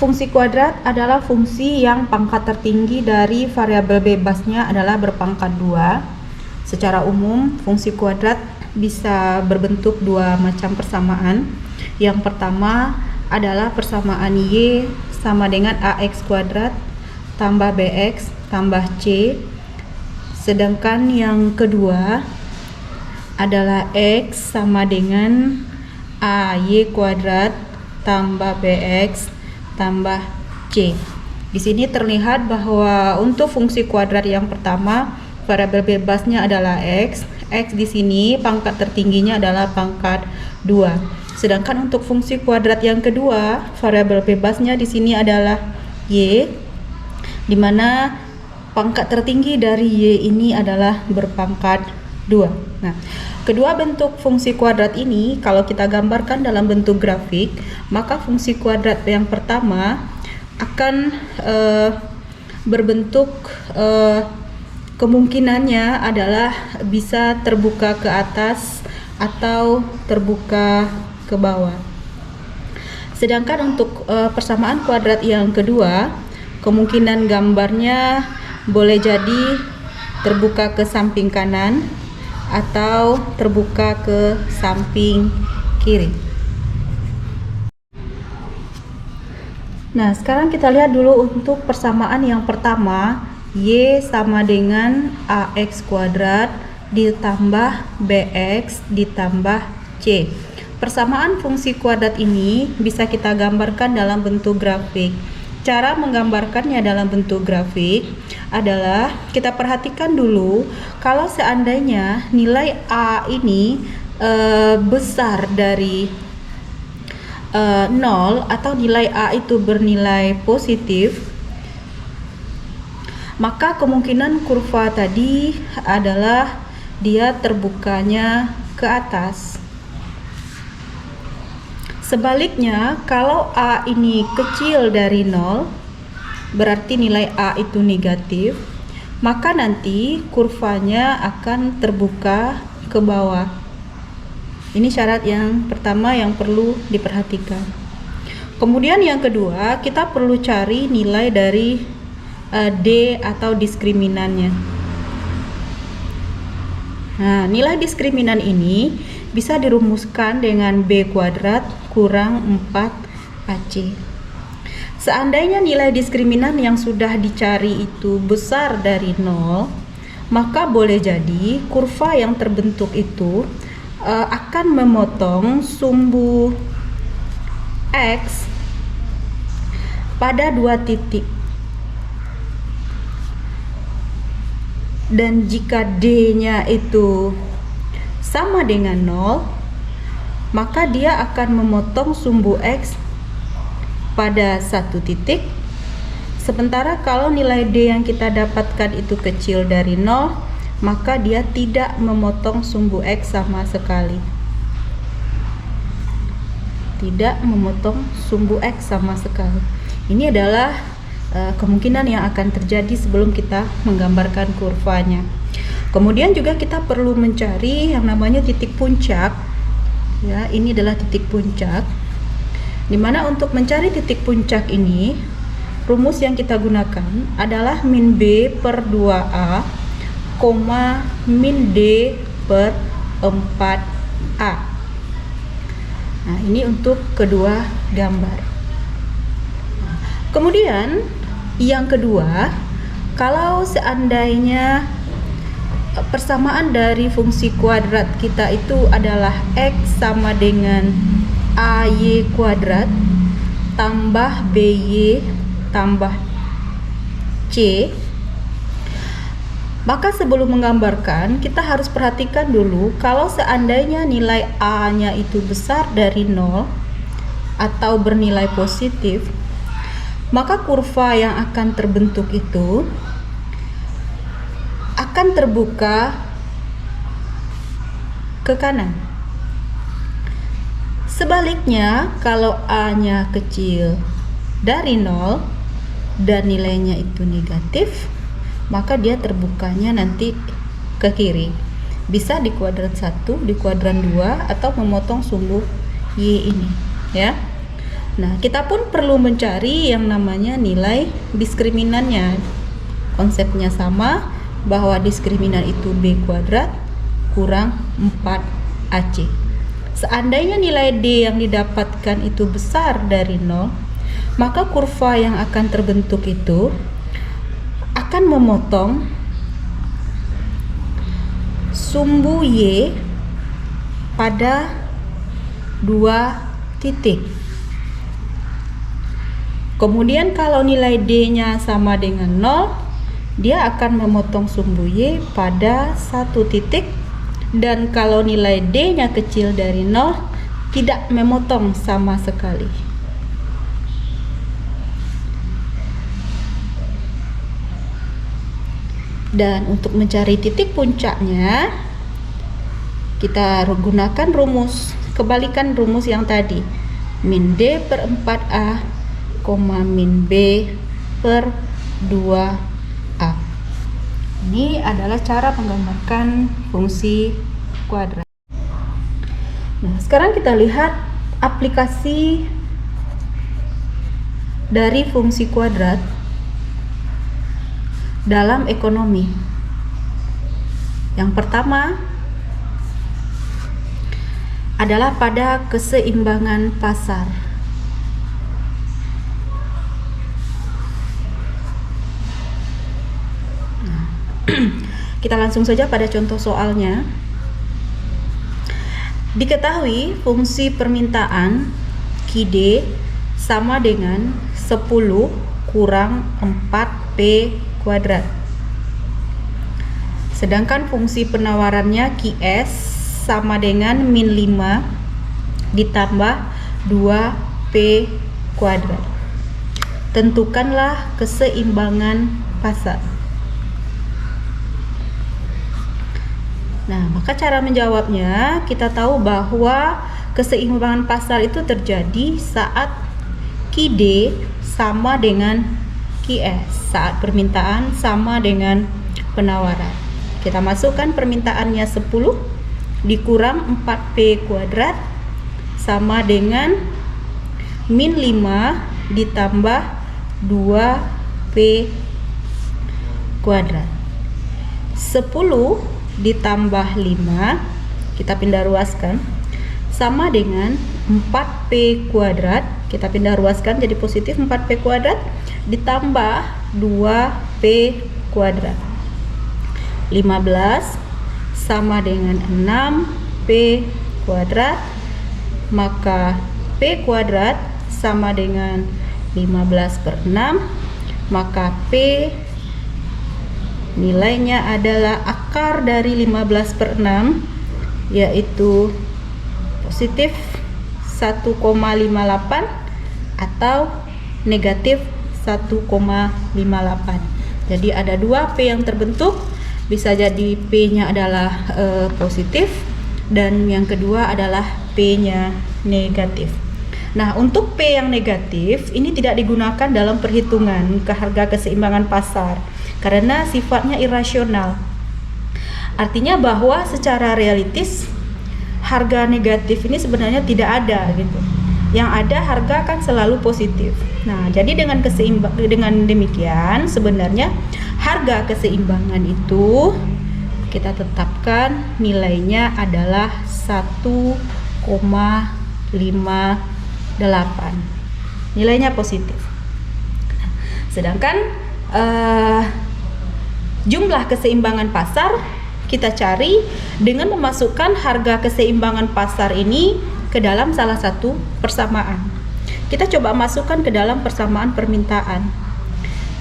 Fungsi kuadrat adalah fungsi yang pangkat tertinggi dari variabel bebasnya adalah berpangkat 2. Secara umum, fungsi kuadrat bisa berbentuk dua macam persamaan. Yang pertama adalah persamaan Y sama dengan AX kuadrat tambah BX tambah C. Sedangkan yang kedua adalah X sama dengan AY kuadrat tambah BX tambah C. Di sini terlihat bahwa untuk fungsi kuadrat yang pertama variabel bebasnya adalah X. X di sini pangkat tertingginya adalah pangkat 2. Sedangkan untuk fungsi kuadrat yang kedua, variabel bebasnya di sini adalah Y, di mana pangkat tertinggi dari Y ini adalah berpangkat 2. Nah, kedua bentuk fungsi kuadrat ini kalau kita gambarkan dalam bentuk grafik, maka fungsi kuadrat yang pertama akan berbentuk kemungkinannya adalah bisa terbuka ke atas atau terbuka ke bawah. Sedangkan untuk persamaan kuadrat yang kedua, kemungkinan gambarnya boleh jadi terbuka ke samping kanan atau terbuka ke samping kiri. Nah, sekarang kita lihat dulu untuk persamaan yang pertama, Y sama dengan AX kuadrat ditambah BX ditambah C. Persamaan fungsi kuadrat ini bisa kita gambarkan dalam bentuk grafik. Cara menggambarkannya dalam bentuk grafik adalah kita perhatikan dulu kalau seandainya nilai A ini besar dari 0 atau nilai A itu bernilai positif, maka kemungkinan kurva tadi adalah dia terbukanya ke atas. Sebaliknya, kalau A ini kecil dari 0, berarti nilai A itu negatif, maka nanti kurvanya akan terbuka ke bawah. Ini syarat yang pertama yang perlu diperhatikan. Kemudian yang kedua, kita perlu cari nilai dari D atau diskriminannya. Nah, nilai diskriminan ini bisa dirumuskan dengan B kuadrat kurang 4AC. Seandainya nilai diskriminan yang sudah dicari itu besar dari 0, maka boleh jadi kurva yang terbentuk itu akan memotong sumbu X pada 2 titik. Dan jika D-nya itu sama dengan 0, maka dia akan memotong sumbu X pada 1 titik. Sementara kalau nilai D yang kita dapatkan itu kecil dari 0, maka dia tidak memotong sumbu X sama sekali. Tidak memotong sumbu X sama sekali. Ini adalah kemungkinan yang akan terjadi sebelum kita menggambarkan kurvanya. Kemudian juga kita perlu mencari yang namanya titik puncak. Ya, ini adalah titik puncak. Dimana untuk mencari titik puncak ini, rumus yang kita gunakan adalah min B per 2A, min D per 4A. Nah, ini untuk kedua gambar. Kemudian yang kedua, kalau seandainya persamaan dari fungsi kuadrat kita itu adalah X sama dengan AY kuadrat tambah BY tambah C, maka sebelum menggambarkan kita harus perhatikan dulu kalau seandainya nilai A-nya itu besar dari 0 atau bernilai positif, maka kurva yang akan terbentuk itu akan terbuka ke kanan. Sebaliknya, kalau A-nya kecil dari 0 dan nilainya itu negatif, maka dia terbukanya nanti ke kiri. Bisa di kuadran 1, di kuadran 2, atau memotong sumbu Y ini, ya. Nah, kita pun perlu mencari yang namanya nilai diskriminannya. Konsepnya sama, bahwa diskriminan itu B kuadrat kurang 4AC. Seandainya nilai D yang didapatkan itu besar dari 0, maka kurva yang akan terbentuk itu akan memotong sumbu Y pada 2 titik. Kemudian kalau nilai D-nya sama dengan 0, dia akan memotong sumbu Y pada 1 titik, dan kalau nilai D-nya kecil dari 0, tidak memotong sama sekali. Dan untuk mencari titik puncaknya, kita gunakan rumus, kebalikan rumus yang tadi, min D per 4A, min B per 2A. Ini adalah cara menggambarkan fungsi kuadrat. Nah, sekarang kita lihat aplikasi dari fungsi kuadrat dalam ekonomi. Yang pertama adalah pada keseimbangan pasar. Nah, kita langsung saja pada contoh soalnya. Diketahui fungsi permintaan QD sama dengan 10 kurang 4P kuadrat. Sedangkan fungsi penawarannya QS sama dengan min 5 ditambah 2P kuadrat. Tentukanlah keseimbangan pasar. Nah, maka cara menjawabnya, kita tahu bahwa keseimbangan pasar itu terjadi saat QD sama dengan QS, saat permintaan sama dengan penawaran. Kita masukkan permintaannya 10 dikurang 4P kuadrat sama dengan min 5 ditambah 2P kuadrat. 10 ditambah 5, kita pindah ruaskan, sama dengan 4P kuadrat. Kita pindah ruaskan jadi positif 4P kuadrat ditambah 2P kuadrat. 15 sama dengan 6P kuadrat, maka P kuadrat sama dengan 15 per 6, maka P nilainya adalah akar dari 15 per 6, yaitu positif 1,58 atau negatif 1,58. Jadi ada 2 P yang terbentuk, bisa jadi P-nya adalah positif dan yang kedua adalah P-nya negatif. Nah, untuk P yang negatif ini tidak digunakan dalam perhitungan harga keseimbangan pasar karena sifatnya irasional. Artinya bahwa secara realistis harga negatif ini sebenarnya tidak ada gitu. Yang ada harga kan selalu positif. Nah, jadi dengan demikian sebenarnya harga keseimbangan itu kita tetapkan nilainya adalah 1,58. Nilainya positif. Sedangkan jumlah keseimbangan pasar kita cari dengan memasukkan harga keseimbangan pasar ini ke dalam salah satu persamaan. Kita coba masukkan ke dalam persamaan permintaan.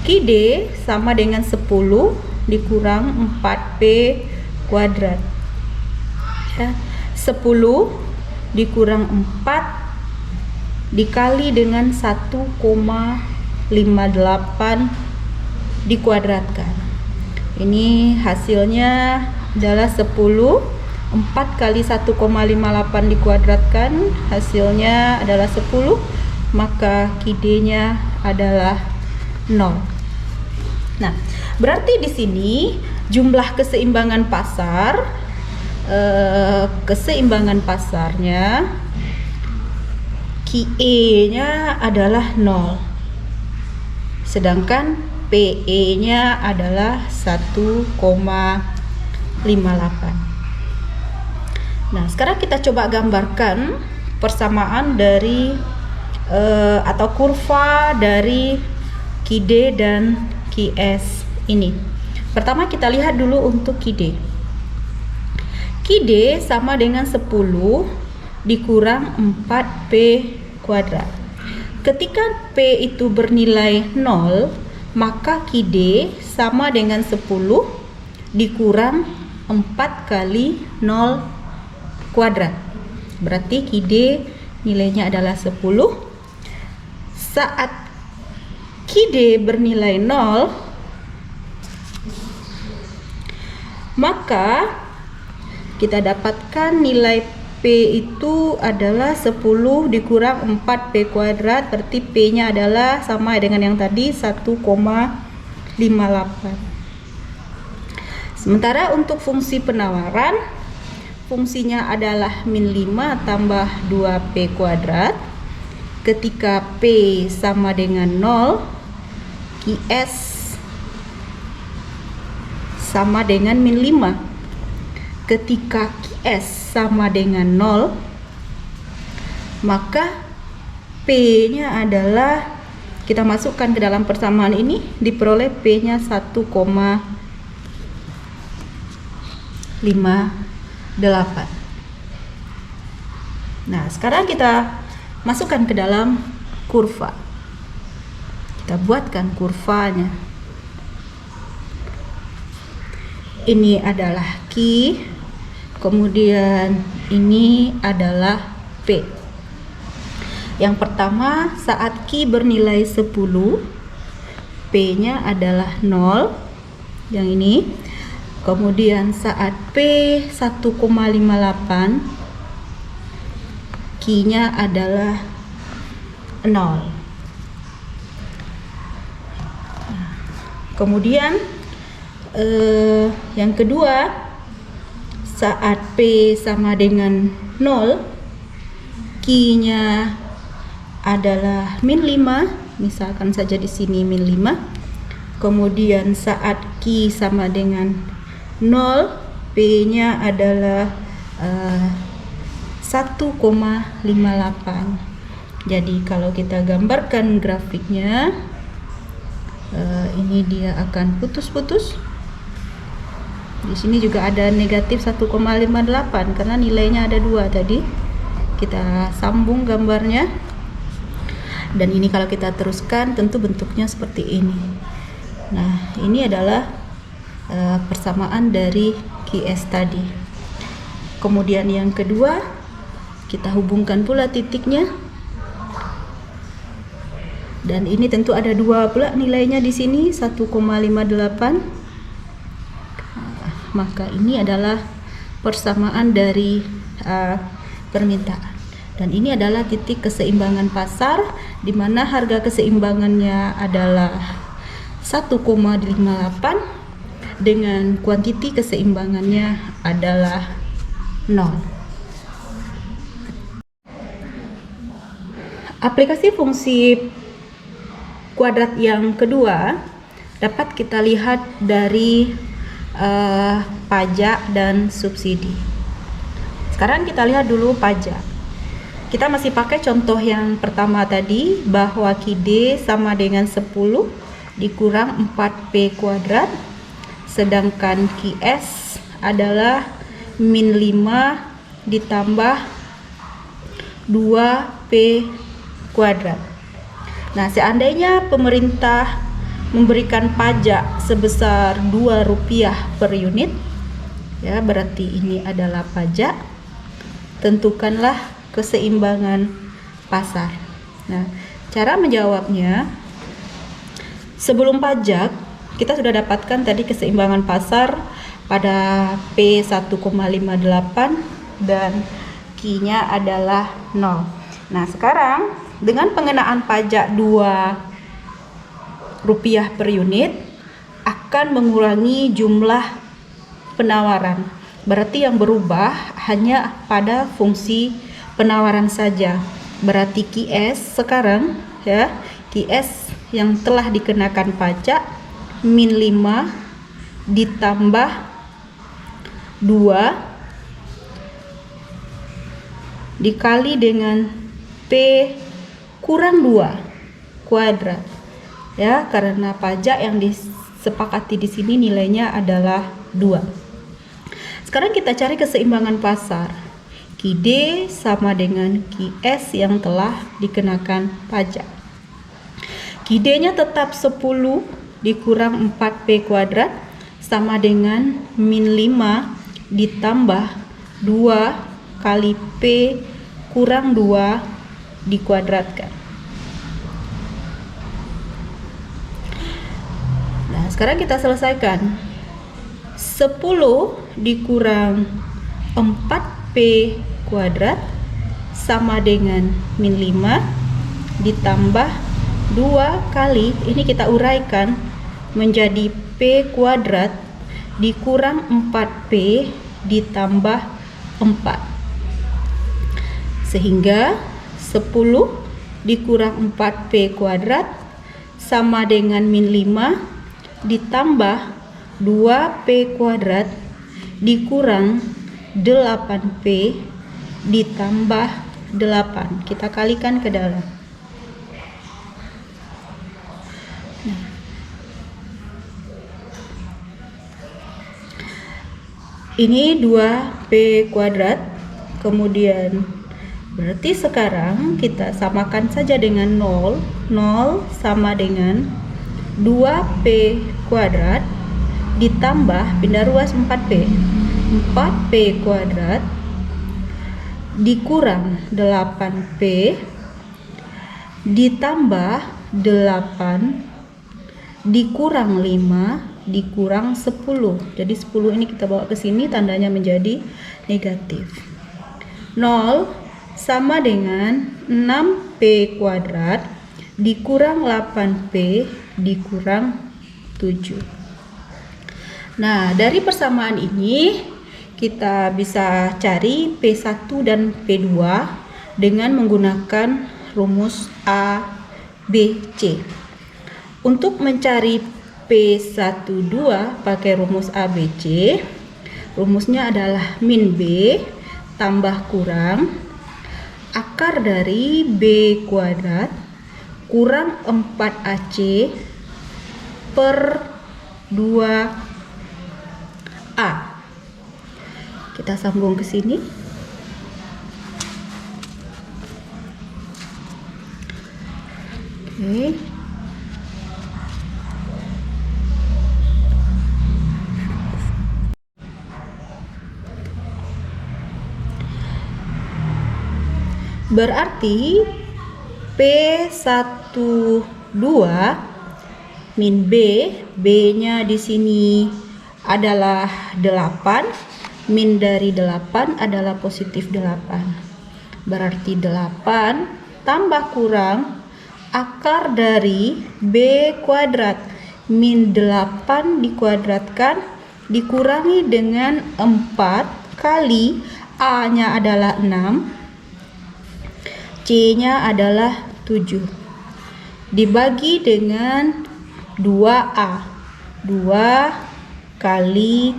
QD sama dengan 10 dikurang 4P kuadrat. Ya, 10 dikurang 4 dikali dengan 1,58 dikuadratkan. Ini hasilnya adalah 10. 4 kali 1,58 dikuadratkan hasilnya adalah 10, maka QD-nya adalah 0. Nah, berarti di sini jumlah keseimbangan pasar, keseimbangan pasarnya QE-nya adalah 0. Sedangkan PE-nya adalah 1,58. Nah, sekarang kita coba gambarkan persamaan dari atau kurva dari QD dan QS ini. Pertama kita lihat dulu untuk QD. QD sama dengan 10 dikurang 4P kuadrat. Ketika P itu bernilai 0, maka QD sama dengan 10 dikurang 4 kali 0 kuadrat. Berarti QD nilainya adalah 10. Saat QD bernilai 0, maka kita dapatkan nilai P itu adalah 10 dikurang 4P kuadrat, berarti P-nya adalah sama dengan yang tadi 1,58. Sementara untuk fungsi penawaran, fungsinya adalah min 5 tambah 2P kuadrat. Ketika P sama dengan 0, QS sama dengan min 5. Ketika QS sama dengan 0, maka P-nya adalah, kita masukkan ke dalam persamaan ini, diperoleh P-nya 1,58. Nah, sekarang kita masukkan ke dalam kurva. Kita buatkan kurvanya. Ini adalah Q, kemudian ini adalah P. Yang pertama, saat Q bernilai 10, P-nya adalah 0, yang ini. Kemudian saat P 1,58, Q-nya adalah 0. Kemudian yang kedua, saat P sama dengan 0, Q-nya adalah min 5, misalkan saja di sini min 5. Kemudian saat Q sama dengan 0, P-nya adalah 1,58. Jadi kalau kita gambarkan grafiknya, ini dia akan putus-putus. Di sini juga ada negatif 1,58 karena nilainya ada 2 tadi. Kita sambung gambarnya. Dan ini kalau kita teruskan tentu bentuknya seperti ini. Nah, ini adalah persamaan dari QS tadi. Kemudian yang kedua, kita hubungkan pula titiknya. Dan ini tentu ada 2 pula nilainya di sini, 1,58. Maka ini adalah persamaan dari permintaan. Dan ini adalah titik keseimbangan pasar, di mana harga keseimbangannya adalah 1,58 dengan kuantiti keseimbangannya adalah 0. Aplikasi fungsi kuadrat yang kedua dapat kita lihat dari pajak dan subsidi. Sekarang kita lihat dulu pajak. Kita masih pakai contoh yang pertama tadi, bahwa QD sama dengan 10 dikurang 4P kuadrat, sedangkan QS adalah min 5 ditambah 2P kuadrat. Nah, seandainya pemerintah memberikan pajak sebesar Rp2 per unit, ya berarti ini adalah pajak. Tentukanlah keseimbangan pasar. Nah, cara menjawabnya, sebelum pajak kita sudah dapatkan tadi keseimbangan pasar pada P 1,58 dan Q-nya adalah 0. Nah, sekarang dengan pengenaan pajak Rp2 per unit akan mengurangi jumlah penawaran. Berarti yang berubah hanya pada fungsi penawaran saja. Berarti QS sekarang ya, QS yang telah dikenakan pajak min 5 ditambah 2 dikali dengan P kurang 2 kuadrat. Ya, karena pajak yang disepakati di sini nilainya adalah 2. Sekarang kita cari keseimbangan pasar. QD sama dengan QS yang telah dikenakan pajak. QD-nya tetap 10 dikurang 4P kuadrat sama dengan min 5 ditambah 2 kali P kurang 2 dikuadratkan. Nah, sekarang kita selesaikan. 10 dikurang 4P kuadrat sama dengan min 5 ditambah 2 kali, ini kita uraikan menjadi P kuadrat dikurang 4P ditambah 4, sehingga 10 dikurang 4P kuadrat sama dengan min 5 ditambah 2P kuadrat dikurang 8P ditambah 8. Kita kalikan ke dalam. Ini 2P kuadrat, kemudian berarti sekarang kita samakan saja dengan 0. 0 sama dengan 2P kuadrat ditambah pindah ruas 4P. 4P kuadrat dikurang 8P ditambah 8 dikurang 5 dikurang 10. Jadi 10 ini kita bawa ke sini, tandanya menjadi negatif. 0 sama dengan 6P kuadrat dikurang 8P dikurang 7. Nah, dari persamaan ini kita bisa cari P1 dan P2 dengan menggunakan rumus A, B, C. Untuk mencari P12 pakai rumus A, B, C, rumusnya adalah min B tambah kurang akar dari B kuadrat kurang 4AC per 2A. Kita sambung ke sini. Oke. Berarti P12 min B, B-nya di sini adalah 8, min dari 8 adalah positif 8. Berarti 8 tambah kurang akar dari B kuadrat min 8 dikuadratkan dikurangi dengan 4 kali A-nya adalah 6, C-nya adalah 7 dibagi dengan 2A. 2 kali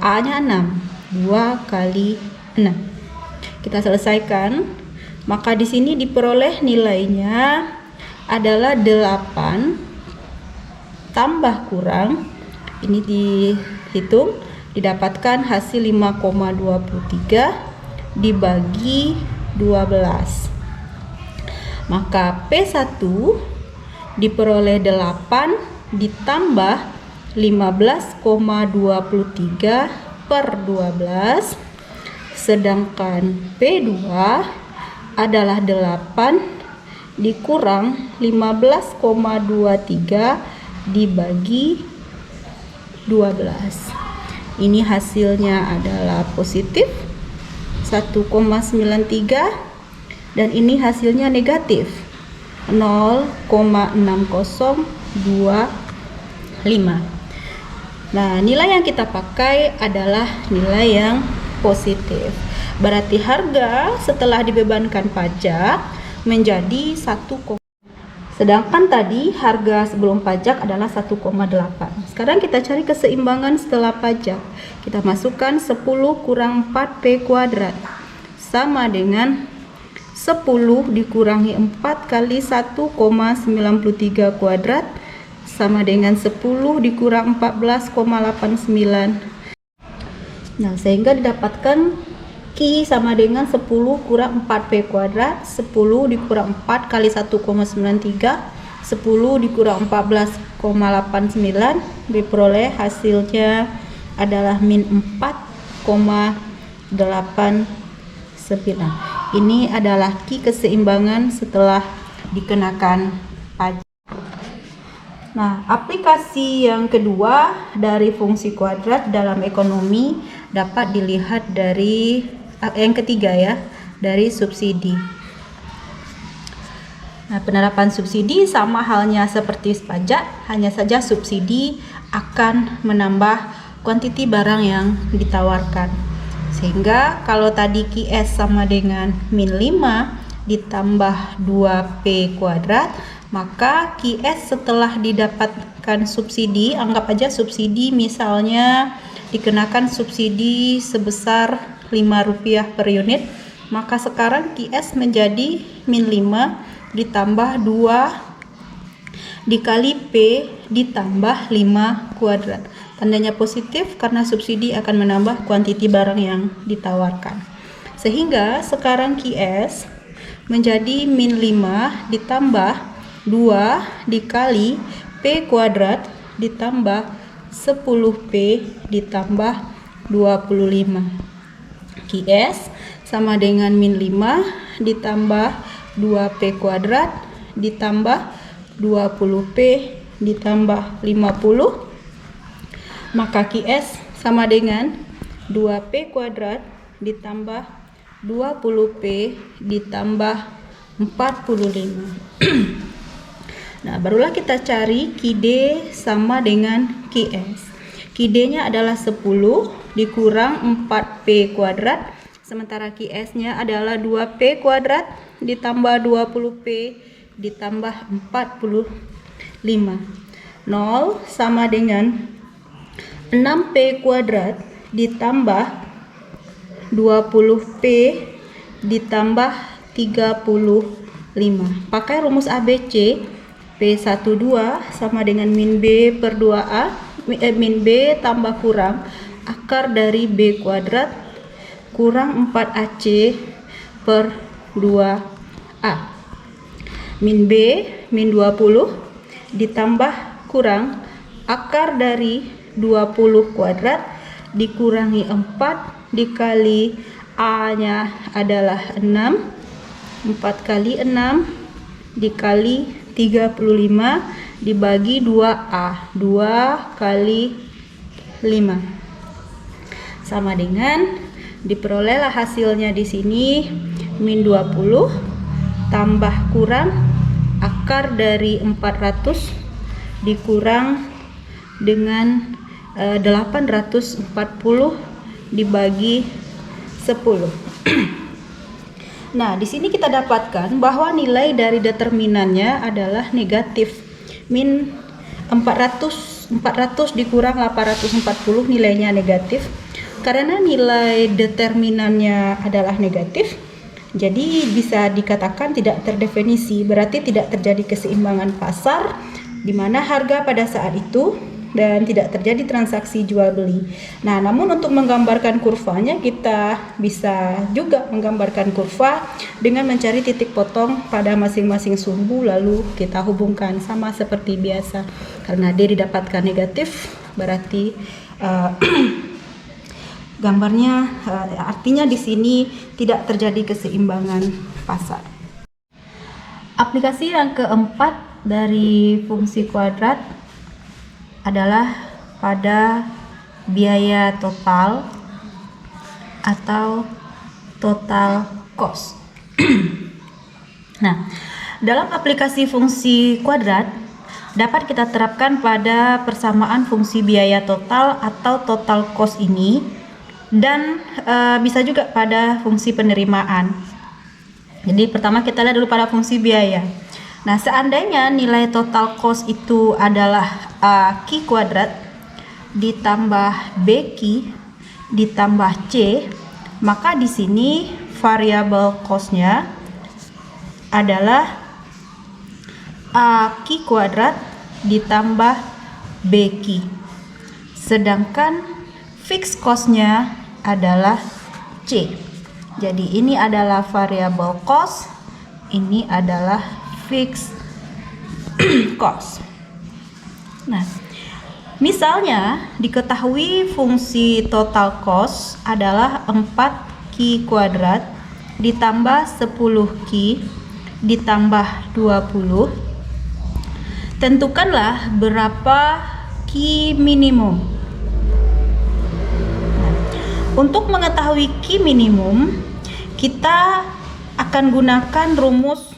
A-nya 6. 2 kali 6. Kita selesaikan. Maka di sini diperoleh nilainya adalah 8 tambah kurang, ini dihitung, didapatkan hasil 5,23 dibagi 12. Maka P1 diperoleh 8 ditambah 15,23 per 12, sedangkan P2 adalah 8 dikurang 15,23 dibagi 12. Ini hasilnya adalah positif 1,93 dan ini hasilnya negatif 0,6025. Nah, nilai yang kita pakai adalah nilai yang positif. Berarti harga setelah dibebankan pajak menjadi 1, sedangkan tadi harga sebelum pajak adalah 1,8. Sekarang kita cari keseimbangan setelah pajak. Kita masukkan 10 kurang 4P kuadrat sama dengan 10 dikurangi 4 kali 1,93 kuadrat sama dengan 10 dikurang 14,89. Nah, sehingga didapatkan Q sama dengan 10 kurang 4P kuadrat, 10 dikurang 4 kali 1,93, 10 dikurang 14,89, diperoleh hasilnya adalah min 4,89. Ini adalah Q keseimbangan setelah dikenakan pajak. Nah, aplikasi yang kedua dari fungsi kuadrat dalam ekonomi dapat dilihat dari yang ketiga ya, dari subsidi. Nah, penerapan subsidi sama halnya seperti pajak, hanya saja subsidi akan menambah kuantiti barang yang ditawarkan. Sehingga kalau tadi QS sama dengan min 5 ditambah 2P kuadrat, maka QS setelah didapatkan subsidi, anggap aja subsidi misalnya dikenakan subsidi sebesar Rp5 per unit, maka sekarang QS menjadi min 5 ditambah 2 dikali P ditambah 5 kuadrat. Tandanya positif karena subsidi akan menambah kuantiti barang yang ditawarkan. Sehingga sekarang QS menjadi min 5 ditambah 2 dikali P kuadrat ditambah 10P ditambah 25. QS sama dengan min 5 ditambah 2P kuadrat ditambah 20P ditambah 50. Maka QS sama dengan 2P kuadrat ditambah 20P ditambah 45. Nah, barulah kita cari QD sama dengan QS. QD-nya adalah 10 dikurang 4P kuadrat, sementara QS-nya adalah 2P kuadrat ditambah 20P ditambah 45. 0 sama dengan 6P kuadrat ditambah 20P ditambah 35. Pakai rumus ABC, P12 sama dengan min B per 2A, min B tambah kurang akar dari B kuadrat kurang 4AC per 2A. Min B, min 20 ditambah kurang akar dari 20 kuadrat dikurangi 4 dikali A-nya adalah 6, 4 kali 6 dikali 35 dibagi 2A, 2 kali 5 sama dengan diperolehlah hasilnya di sini min 20 tambah kurang akar dari 400 dikurang dengan 840 dibagi 10. Nah, di sini kita dapatkan bahwa nilai dari determinannya adalah negatif. Min 400 dikurang 840 nilainya negatif. Karena nilai determinannya adalah negatif, jadi bisa dikatakan tidak terdefinisi, berarti tidak terjadi keseimbangan pasar di mana harga pada saat itu dan tidak terjadi transaksi jual beli. Nah, namun untuk menggambarkan kurvanya kita bisa juga menggambarkan kurva dengan mencari titik potong pada masing-masing sumbu lalu kita hubungkan sama seperti biasa. Karena D didapatkan negatif berarti gambarnya artinya di sini tidak terjadi keseimbangan pasar. Aplikasi yang keempat dari fungsi kuadrat adalah pada biaya total atau total cost. Nah, dalam aplikasi fungsi kuadrat dapat kita terapkan pada persamaan fungsi biaya total atau total cost ini dan bisa juga pada fungsi penerimaan. Jadi pertama kita lihat dulu pada fungsi biaya. Nah, seandainya nilai total cost itu adalah Q kuadrat ditambah BQ ditambah C, maka di sini variabel cost-nya adalah Q kuadrat ditambah BQ. Sedangkan fixed cost-nya adalah C. Jadi ini adalah variabel cost, ini adalah fixed cost. Nah, misalnya diketahui fungsi total cost adalah 4Q kuadrat ditambah 10Q ditambah 20. Tentukanlah berapa Q minimum. Nah, untuk mengetahui Q minimum, kita akan gunakan rumus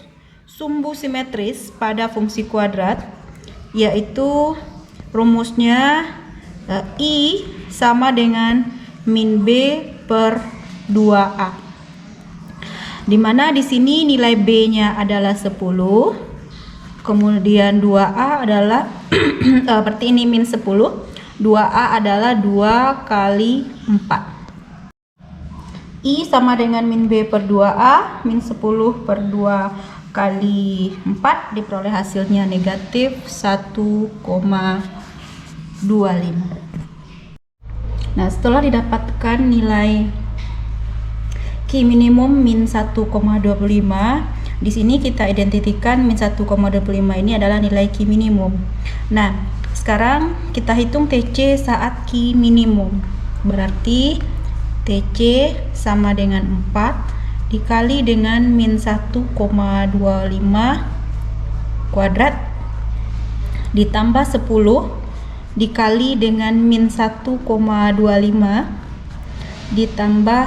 sumbu simetris pada fungsi kuadrat, yaitu rumusnya I sama dengan min B per 2A, dimana di sini nilai B-nya adalah 10, kemudian 2A adalah berarti ini min 10, 2A adalah 2 kali 4. I sama dengan min B per 2A, min 10 per 2 kali 4, diperoleh hasilnya negatif 1,25. Nah, setelah didapatkan nilai Q minimum min 1,25, di sini kita identifikan min 1,25 ini adalah nilai Q minimum. Nah, sekarang kita hitung TC saat Q minimum. Berarti TC sama dengan 4 dikali dengan min 1,25 kuadrat ditambah 10 dikali dengan min 1,25 ditambah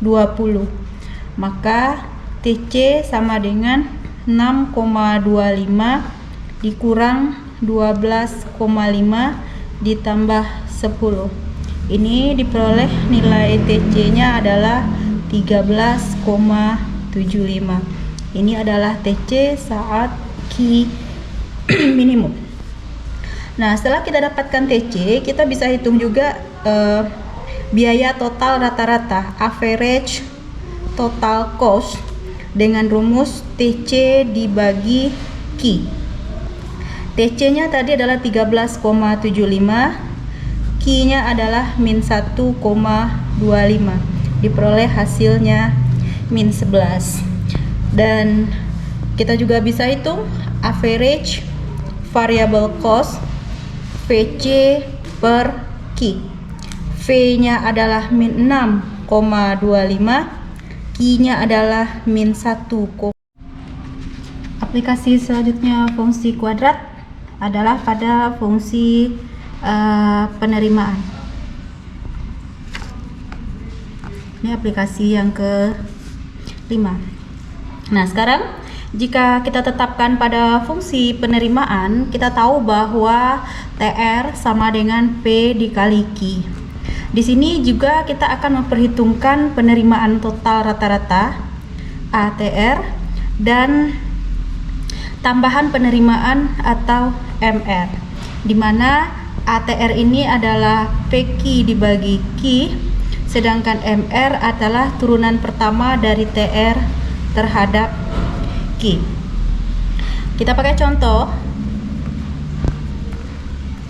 20, maka TC sama dengan 6,25 dikurang 12,5 ditambah 10. Ini diperoleh nilai TC nya adalah 13,75. Ini adalah TC saat Q minimum. Nah, setelah kita dapatkan TC, kita bisa hitung juga biaya total rata-rata, average total cost, dengan rumus TC dibagi Q. TC nya tadi adalah 13,75, Q nya adalah min 1,25, diperoleh hasilnya min 11. Dan kita juga bisa hitung average variable cost VC per Q. V nya adalah min 6,25, Q nya adalah min 1. Aplikasi selanjutnya fungsi kuadrat adalah pada fungsi penerimaan. Ini aplikasi yang ke-5. Nah, sekarang jika kita tetapkan pada fungsi penerimaan, kita tahu bahwa TR sama dengan P dikali Q. Di sini juga kita akan memperhitungkan penerimaan total rata-rata ATR dan tambahan penerimaan atau MR, di mana ATR ini adalah PQ dibagi Q, sedangkan MR adalah turunan pertama dari TR terhadap Q. Kita pakai contoh.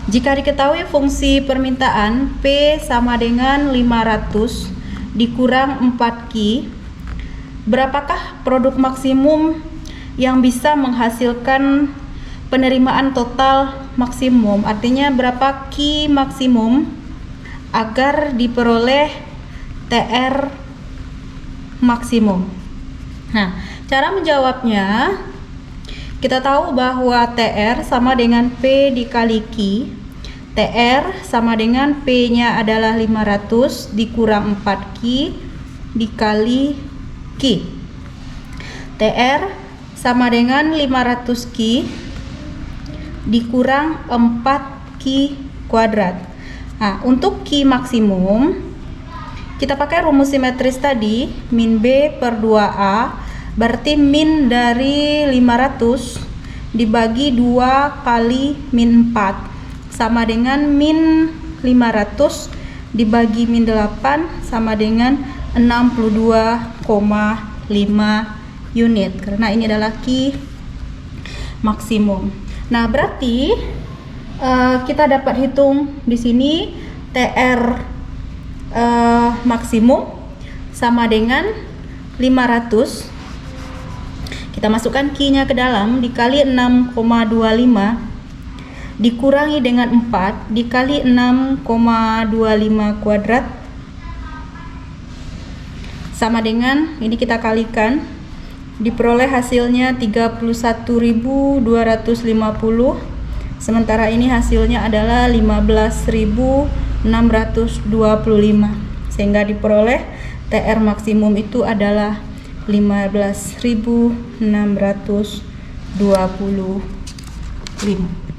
Jika diketahui fungsi permintaan P sama dengan 500 dikurang 4Q, berapakah produk maksimum yang bisa menghasilkan penerimaan total maksimum? Artinya berapa Q maksimum agar diperoleh TR maksimum. Nah, cara menjawabnya, kita tahu bahwa TR sama dengan P dikali Q. TR sama dengan P nya adalah 500 dikurang 4Q dikali Q. TR sama dengan 500Q dikurang 4Q kuadrat. Nah, untuk Q maksimum kita pakai rumus simetris tadi, min B per 2A, berarti min dari 500 dibagi 2 kali min 4 sama dengan min 500 dibagi min 8 sama dengan 62,5 unit, karena ini adalah Q maksimum. Nah, berarti kita dapat hitung di sini TR maksimum sama dengan 500. Kita masukkan Q-nya ke dalam, dikali 6,25 dikurangi dengan 4 dikali 6,25 kuadrat sama dengan, ini kita kalikan, diperoleh hasilnya 31.250, sementara ini hasilnya adalah 15.625, sehingga diperoleh TR maksimum itu adalah 15.625.